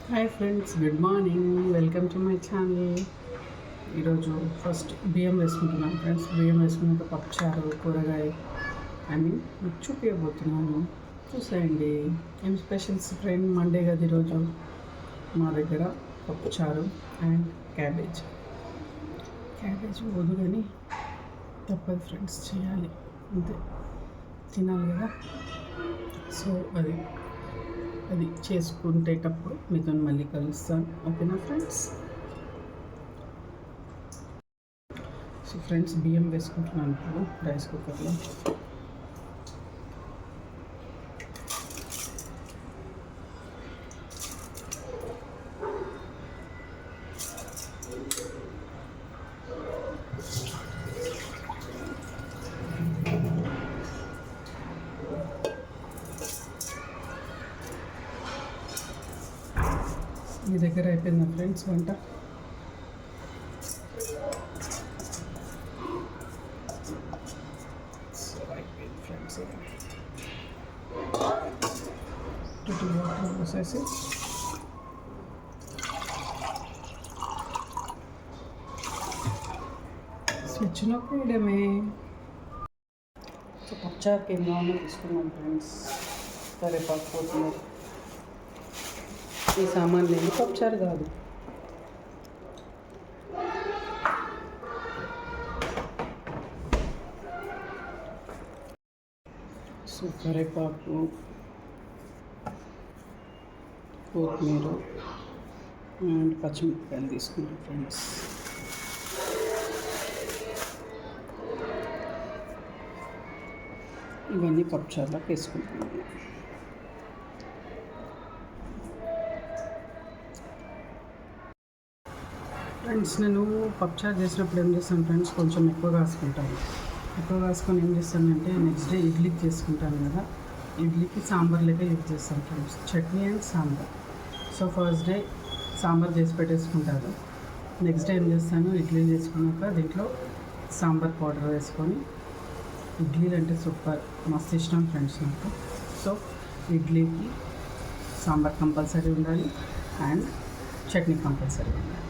Hi friends, good morning. Welcome to my channel. ఈరోజు first బియ్యం వేసుకుంటున్నాను ఫ్రెండ్స్. బియ్యం వేసుకున్నాక పప్పుచారు, కూరగాయ అని మీకు చూపించబోతున్నాను. చూసేయండి. ఏం స్పెషల్స్ ఫ్రెండ్, మండే కదా ఈరోజు. మా దగ్గర పప్పుచారు అండ్ క్యాబేజ్ పోదు కానీ తప్పదు ఫ్రెండ్స్, చేయాలి అంతే, తినాలి కదా. సో అది చేసుకునేటప్పుడు మీతో మళ్ళీ కలుస్తాను. ఓకేనా ఫ్రెండ్స్? సో ఫ్రెండ్స్, బియ్యం వేసుకుంటున్నాను ఇప్పుడు రైస్ కుక్కర్లో. మీ దగ్గర అయిపోయిందా ఫ్రెండ్స్ వంట? అయిపోయింది ఫ్రెండ్స్. వాటర్ పోసేసి స్విచ్ నొక్కేయడమే. సో పప్పుచారుకి ఏం కావాలో తీసుకున్నాం ఫ్రెండ్స్. కరివేపాకు, కొత్తిమీర, ఈ సామాన్లు లేని పప్పుచారు కాదు. సో కరివేపాకు, కొత్తిమీర అండ్ పచ్చిమిరపకాయలు తీసుకుంటాం ఫ్రెండ్స్. ఇవన్నీ పప్పుచారులోకి వేసుకుంటున్నాను. ఫ్రెండ్స్, నేను పప్పుచారు చేసినప్పుడు ఏం చేస్తాను ఫ్రెండ్స్, కొంచెం ఎక్కువ కాసుకుంటాను. ఎక్కువ కాసుకొని ఏం చేస్తానంటే నెక్స్ట్ డే ఇడ్లీకి చేసుకుంటాను కదా, ఇడ్లీకి సాంబార్ లెక్క యూజ్ చేస్తాను friends. Chutney and sambar. So first day sambar చేసి పెట్టేసుకుంటాను. నెక్స్ట్ డే ఏం చేస్తాను, ఇడ్లీ చేసుకున్నాక దీంట్లో సాంబార్ పౌడర్ వేసుకొని, ఇడ్లీలు అంటే సూపర్, మస్తు ఇష్టం ఫ్రెండ్స్ నాకు. సో ఇడ్లీకి సాంబార్ కంపల్సరీ ఉండాలి అండ్ చట్నీ కంపల్సరీ ఉండాలి.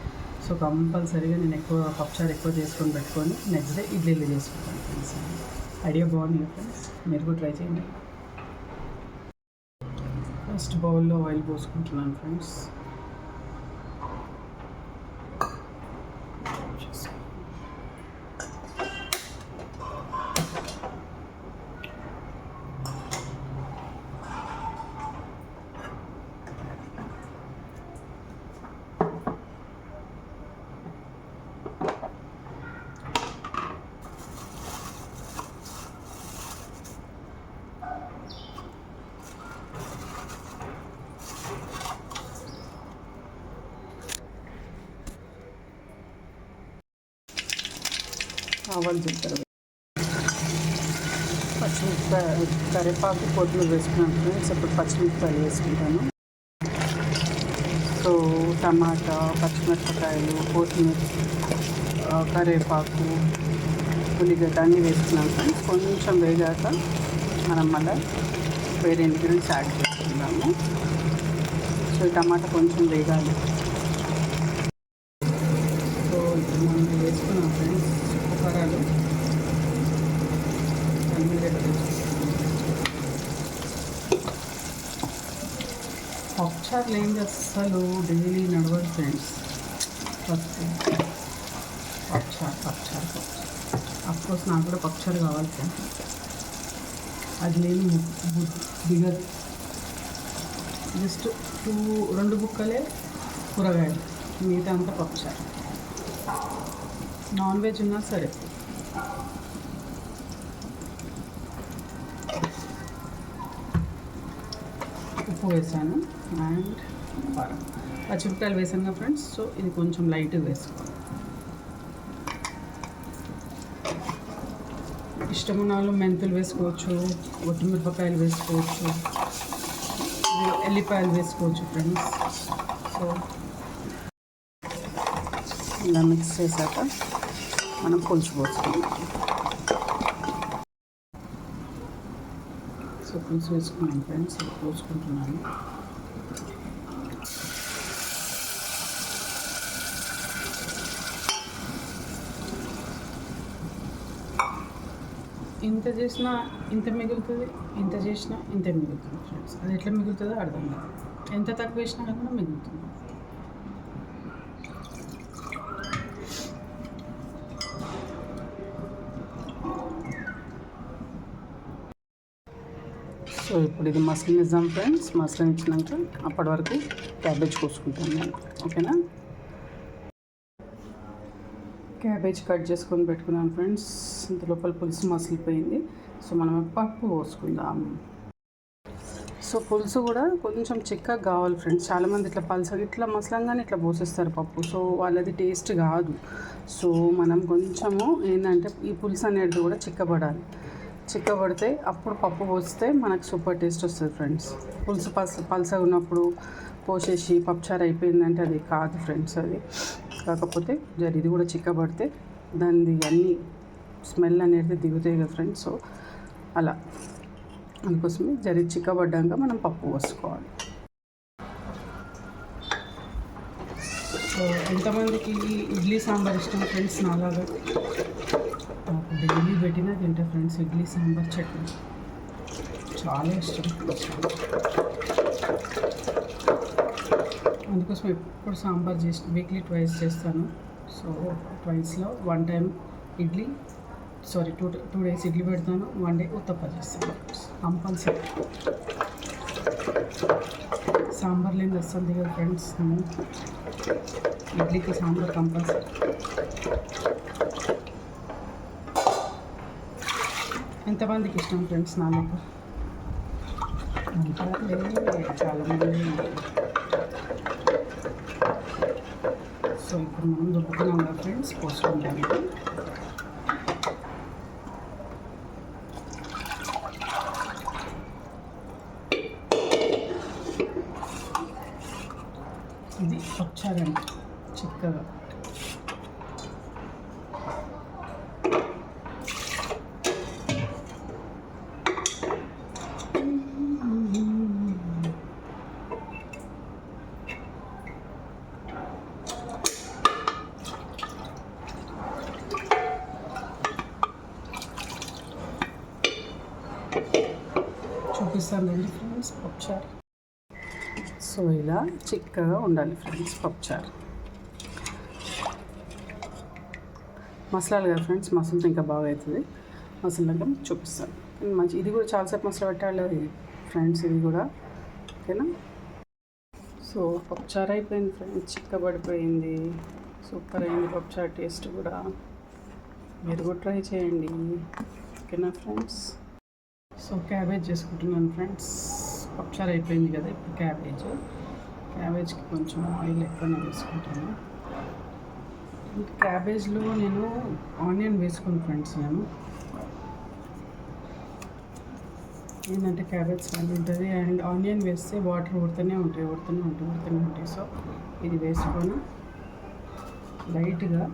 సో కంపల్సరీగా నేను పప్పుచారు ఎక్కువ చేసుకొని పెట్టుకొని నెక్స్ట్ డే ఇడ్లీలు చేసుకుంటాను ఫ్రెండ్స్. ఐడియా బాగుంది ఫ్రెండ్స్, మీరు కూడా ట్రై చేయండి. ఫస్ట్ బౌల్లో ఆయిల్ పోసుకుంటున్నాను ఫ్రెండ్స్. ఆవాలు, జీలకర్ర, పచ్చిమిరపకాయ, కరివేపాకు, కొత్తిమీర వేసుకున్నాను ఫ్రెండ్స్. ఇప్పుడు పచ్చిమిరపకాయలు వేసుకుంటాను. సో టమాటా, పచ్చిమిరపకాయలు, కొత్తిమీర, కరివేపాకు, ఉల్లిగడ్డ అన్నీ వేసుకున్నాను ఫ్రెండ్స్. కొంచెం వేగాక మనం మళ్ళీ వేరే ఇంగ్రీడియంట్స్ యాడ్ చేసుకుందాము. సో టమాటా కొంచెం వేగాలి. సో ఇప్పుడు మనం వేసుకున్నాం ఫ్రెండ్స్ ఉపకారాలు, పప్పుచారులు ఏం చేస్తారు డైలీ నడవదు ఫ్రెండ్స్. ఫస్ట్ పప్పుచారు అఫ్కోర్స్ నాకు కూడా పప్పుచారు కావాలి ఫ్రెండ్స్. అది లేని దిగదు. జస్ట్ 2 బుక్కలే కూరగాయలు, మిగతా అంతా పప్పుచారు. నాన్ వెజ్ ఉన్నా సరే. ఉప్పు వేసాను అండ్ కారం, పచ్చిమిరపకాయలు వేసాను కదా ఫ్రెండ్స్. సో ఇది కొంచెం లైట్గా వేసుకోవాలి. ఇష్టమున్న వాళ్ళు మెంతులు వేసుకోవచ్చు, ఒట్టిమిరపకాయలు వేసుకోవచ్చు, ఎల్లిపాయలు వేసుకోవచ్చు ఫ్రెండ్స్. సో ఇలా మిక్స్ చేశాక మనం పులుసు పోసుకుంటాం. సో పులుసు వేసుకున్నాను ఫ్రెండ్స్, పోసుకుంటున్నాను. ఇంత చేసినా ఇంత మిగులుతుంది, ఇంత చేసినా ఇంత మిగులుతుంది ఫ్రెండ్స్. అది ఎట్లా మిగులుతుందో అర్థం కాదు. ఎంత తక్కువ వేసినా కానీ మిగులుతుంది. సో ఇప్పుడు ఇది మసలనిద్దాం ఫ్రెండ్స్. మసలనిచ్చినాక అప్పటి వరకు క్యాబేజ్ కోసుకుంటాను నేను. ఓకేనా? క్యాబేజ్ కట్ చేసుకొని పెట్టుకున్నాను ఫ్రెండ్స్. ఇంత లోపల పులుసు మసిలిపోయింది. సో మనం పప్పు పోసుకుందాం. సో పులుసు కూడా కొంచెం చిక్కగా కావాలి ఫ్రెండ్స్. చాలామంది ఇట్లా పల్సగా ఇట్లా మసలంగానే ఇట్లా పోసేస్తారు పప్పు. సో వాళ్ళది టేస్ట్ కాదు. సో మనం కొంచెము ఏంటంటే ఈ పులుసు అనేది కూడా చిక్కబడాలి. చిక్కబడితే అప్పుడు పప్పు పోస్తే మనకు సూపర్ టేస్ట్ వస్తుంది ఫ్రెండ్స్. పులుసు పల్సగా ఉన్నప్పుడు పోసేసి పప్పుచారు అయిపోయిందంటే అది కాదు ఫ్రెండ్స్. అది కాకపోతే ఇది కూడా చిక్కబడితే దానిది అన్నీ స్మెల్ అనేది దిగుతాయి కదా ఫ్రెండ్స్. సో అలా అందుకోసమే చిక్కబడ్డాక మనం పప్పు పోసుకోవాలి. సో ఎంతమందికి ఇడ్లీ సాంబార్ ఇష్టం ఫ్రెండ్స్? నాలాగా డైలీ పెట్టినా తింటా ఫ్రెండ్స్. ఇడ్లీ సాంబార్ చట్నీ చాలా ఇష్టం. అందుకోసం ఎప్పుడు సాంబార్ వీక్లీ ట్వైస్ చేస్తాను. సో ట్వైస్లో 1 time idli, sorry 2 days idli పెడతాను, 1 డే ఉత్తప్ప చేస్తాను కంపల్సరీ. సాంబార్ లేని అస్సలు దిగదు ఫ్రెండ్స్. ఇడ్లీకి సాంబార్ కంపల్సరీ. ఎంతమందికి ఇష్టం ఫ్రెండ్స్? నాలుగు చాలామంది. సో ఇప్పుడు మనం దుబ్బుకున్నాం కదా ఫ్రెండ్స్, పోసుకుంటాము. ఇది పచ్చారండి చిక్కగా. చూపిస్తాను రండి ఫ్రెండ్స్ పప్పుచారు. సో ఇలా చిక్కగా ఉండాలి ఫ్రెండ్స్ పప్పుచారు. మసాలాలు కదా ఫ్రెండ్స్, మసాలా ఇంకా బాగా అవుతుంది. మసాలాగా చూపిస్తాను. మంచి ఇది కూడా చాలాసేపు మసాలా పెట్టాలి ఫ్రెండ్స్. ఇది కూడా ఓకేనా? సో పప్పుచారు అయిపోయింది ఫ్రెండ్స్, చిక్కబడిపోయింది. సూపర్ అయింది పప్పుచారు. టేస్ట్ కూడా మీరు కూడా ట్రై చేయండి. ఓకేనా ఫ్రెండ్స్? సో క్యాబేజ్ చేసుకుంటున్నాను ఫ్రెండ్స్. పప్పుచారు అయిపోయింది కదా. ఇప్పుడు క్యాబేజ్కి కొంచెం ఆయిల్ ఎక్కువనే వేసుకుంటాను. క్యాబేజ్లో నేను ఆనియన్ వేసుకుని ఫ్రెండ్స్. నేను ఏంటంటే క్యాబేజ్ స్మెల్ ఉంటుంది అండ్ ఆనియన్ వేస్తే వాటర్ ఊరుతూనే ఉంటాయి. సో ఇది వేసుకొని లైట్గా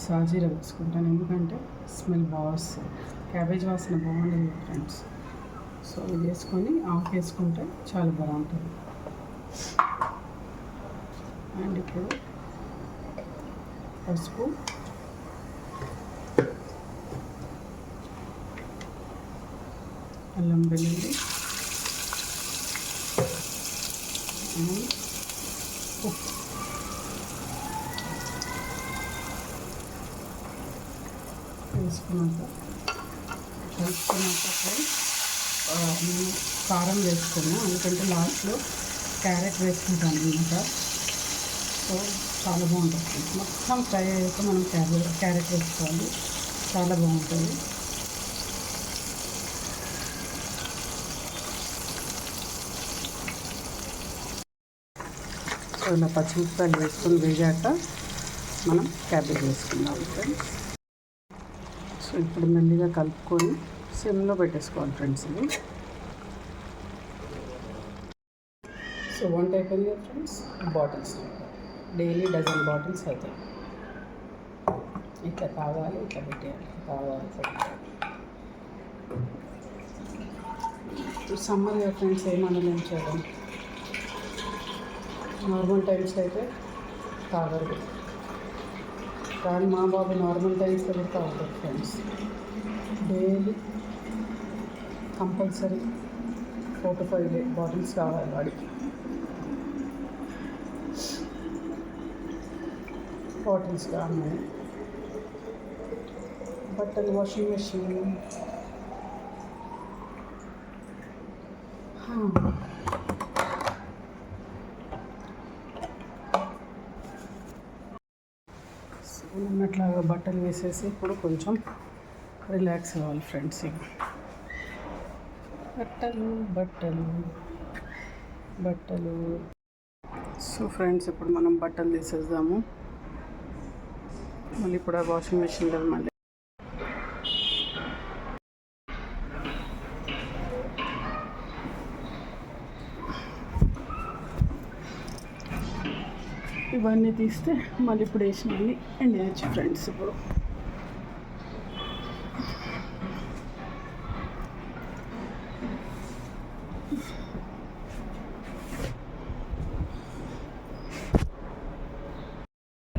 సాజీరా వేసుకుంటాను, ఎందుకంటే స్మెల్ బాగా వస్తుంది. క్యాబేజ్ వాసన బాగుంటుంది ఫ్రెండ్స్. సో ఇది వేసుకొని ఆఫ్ వేసుకుంటే చాలా బాగుంటుంది. అండ్ ఇప్పుడు పసుపు, అల్లం వెల్లుల్లి అండ్ ఉప్పు వేసుకున్నాక నేను కారం వేసుకున్నాను, ఎందుకంటే లాస్ట్లో క్యారెట్ వేసుకుంటాను అనమాట. సో చాలా బాగుంటుంది. మొత్తం ఫ్రై అయ్యాక మనం క్యారెట్ వేసుకోవాలి, చాలా బాగుంటుంది. సో ఇలా పచ్చిమిరపకాయలు వేసుకొని వేగాక మనం క్యాబేజ్ వేసుకుందాం ఫ్రెండ్స్. సో ఇప్పుడు మెల్లిగా కలుపుకొని సిమ్లో పెట్టేసుకోవాలి ఫ్రెండ్స్. ఇది సో 1 అయిపోయింది కదా ఫ్రెండ్స్. బాటిల్స్ డైలీ 12 బాటిల్స్ అవుతాయి. ఇట్లా తాగాలి, ఇట్లా పెట్టేయాలి, తాగాలి. సమ్మర్ కదా ఫ్రెండ్స్, ఏమన్నా ఏం చేయడం. నార్మల్ టైమ్స్ అయితే తాగరు, కానీ మా బాబు నార్మల్ టైమ్స్లో కూడా తాగుతారు friends. Daily compulsory 4 to 5 bottles కావాలి వాడికి. బాటిల్స్ కావాలి. బట్టలు వాషింగ్ మెషిన్. ఉన్నట్లాగా బట్టలు వేసేసి ఇప్పుడు కొంచెం రిలాక్స్ అవ్వాలి ఫ్రెండ్స్. ఇక బట్టలు బట్టలు బట్టలు. సో ఫ్రెండ్స్, ఇప్పుడు మనం బట్టలు తీసేద్దాము. మళ్ళీ ఇప్పుడు ఆ వాషింగ్ మెషిన్లో మళ్ళీ ఇవన్నీ తీస్తే మళ్ళీ ఇప్పుడు వేసినవి ఎండేయచ్చు ఫ్రెండ్స్. ఇప్పుడు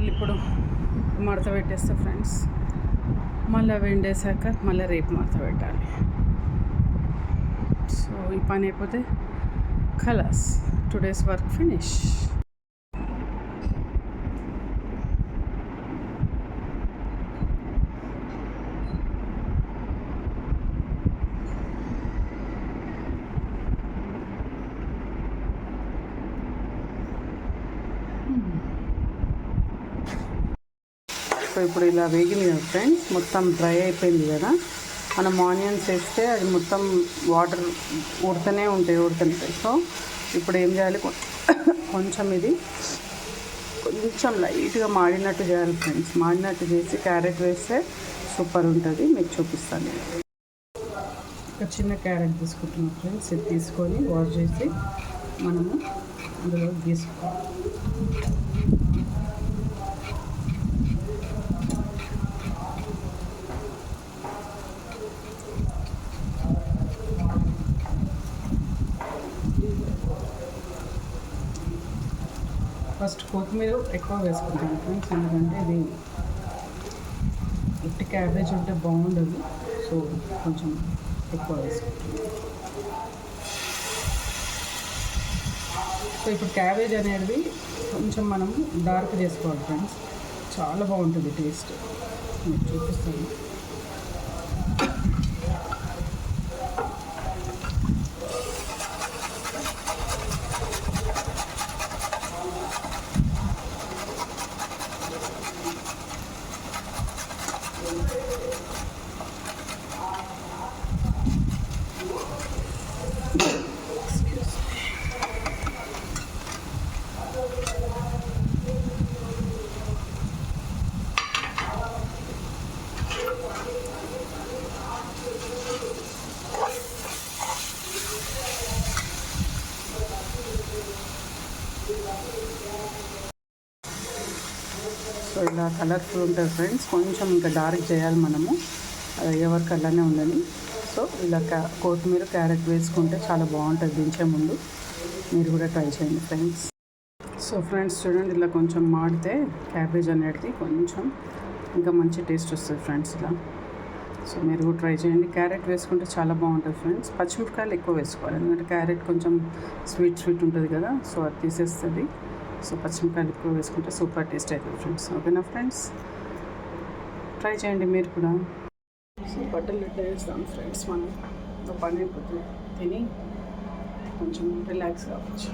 ఇప్పుడు మడత పెట్టేస్తే ఫ్రెండ్స్, మళ్ళీ ఎండేసాక మళ్ళీ రేపు మడత పెట్టాలి. సో ఈ పని అయిపోతే ఖలాస్, టుడేస్ వర్క్ ఫినిష్. సో ఇప్పుడు ఇలా వేగింది కదా ఫ్రెండ్స్, మొత్తం డ్రై అయిపోయింది కదా. మనం ఆనియన్స్ వేస్తే అది మొత్తం వాటర్ ఉడుతుంటాయి. సో ఇప్పుడు ఏం చేయాలి, కొంచెం ఇది కొంచెం లైట్గా మాడినట్టు చేయాలి ఫ్రెండ్స్. మాడినట్టు చేసి క్యారెట్ వేస్తే సూపర్ ఉంటుంది. మీకు చూపిస్తాను. ఒక చిన్న క్యారెట్ తీసుకుంటున్నాం ఫ్రెండ్స్. ఇది తీసుకొని వాష్ చేసి మనము అందులో తీసుకోవాలి. ఫస్ట్ కొత్తిమీర ఎక్కువ వేసుకుంటాను ఫ్రెండ్స్, ఎందుకంటే ఇది ఉట్టి క్యాబేజ్ ఉంటే బాగుండదు. సో కొంచెం ఎక్కువ వేసుకుంటాను. సో ఇప్పుడు క్యాబేజ్ అనేది కొంచెం మనం డార్క్ చేసుకోవాలి ఫ్రెండ్స్. చాలా బాగుంటుంది టేస్ట్. మీకు చూపిస్తాను. సో ఇలా కలర్ఫుల్ ఉంటుంది ఫ్రెండ్స్. కొంచెం ఇంకా డార్క్ చేయాలి మనము, అది అయ్యే వరకు అలానే ఉందని. సో ఇలా కొత్తిమీర క్యారెట్ వేసుకుంటే చాలా బాగుంటుంది దించే ముందు. మీరు కూడా ట్రై చేయండి ఫ్రెండ్స్. సో ఫ్రెండ్స్ చూడండి, ఇలా కొంచెం మాడితే క్యాబేజ్ అనేది కొంచెం ఇంకా మంచి టేస్ట్ వస్తుంది ఫ్రెండ్స్ ఇలా. సో మీరు కూడా ట్రై చేయండి. క్యారెట్ వేసుకుంటే చాలా బాగుంటుంది ఫ్రెండ్స్. పచ్చిమిరపకాయలు ఎక్కువ వేసుకోవాలి, ఎందుకంటే క్యారెట్ కొంచెం స్వీట్ ఉంటుంది కదా. సో అది తీసేస్తుంది. సో పచ్చిమిరపకాయలు ఎక్కువ వేసుకుంటే సూపర్ టేస్ట్ అవుతుంది ఫ్రెండ్స్. ఓకేనా ఫ్రెండ్స్, ట్రై చేయండి మీరు కూడా. సో బట్టలు వేస్తాం ఫ్రెండ్స్. మనం పని అయిపోతుంది, తిని కొంచెం రిలాక్స్ కావచ్చు.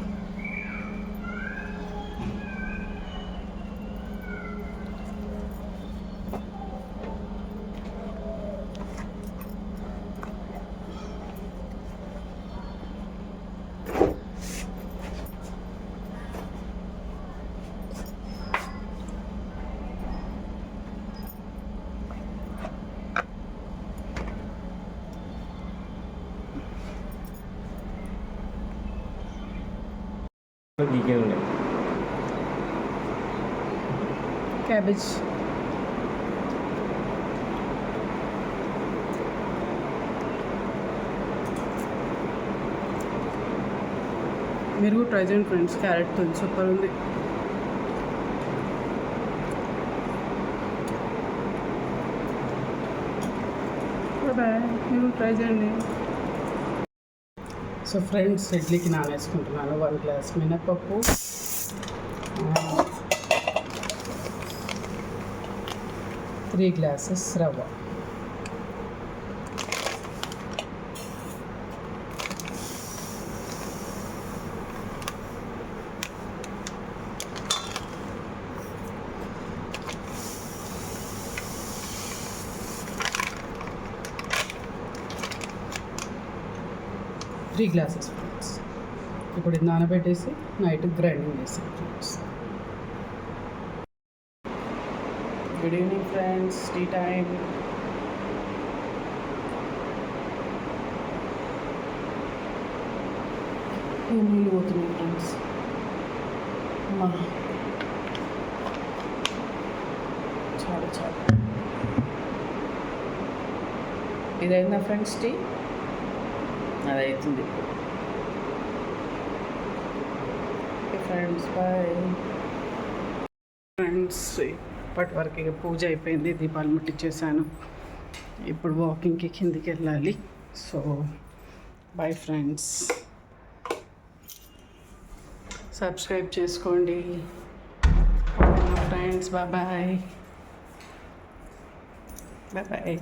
క్యాబేజ్ మీరు కూడా ట్రై చేయండి ఫ్రెండ్స్. క్యారెట్తో సూపర్ ఉంది. బాయ్, మీరు ట్రై చేయండి. సో ఫ్రెండ్స్, ఇడ్లీకి నానేసుకుంటున్నాను 1 గ్లాస్ మినపప్పు, 3 గ్లాసెస్ రవ్వ. Three glasses friends. ఇప్పుడు ఇది నానబెట్టేసి నైట్ గ్రైండింగ్ చేస్తాం ఫ్రెండ్స్. Good evening friends, tea time. నీళ్ళు పోతున్నాయి ఫ్రెండ్స్. చాలా చాలా ఇదైందా ఫ్రెండ్స్ టీ? అది అవుతుంది ఫ్రెండ్స్. Bye friends. ఇప్పటి వరకు ఇక పూజ అయిపోయింది, దీపాలు ముట్టించేసాను. ఇప్పుడు వాకింగ్కి కిందికి వెళ్ళాలి. సో బాయ్ ఫ్రెండ్స్, సబ్స్క్రైబ్ చేసుకోండి friends. Bye bye bye bye.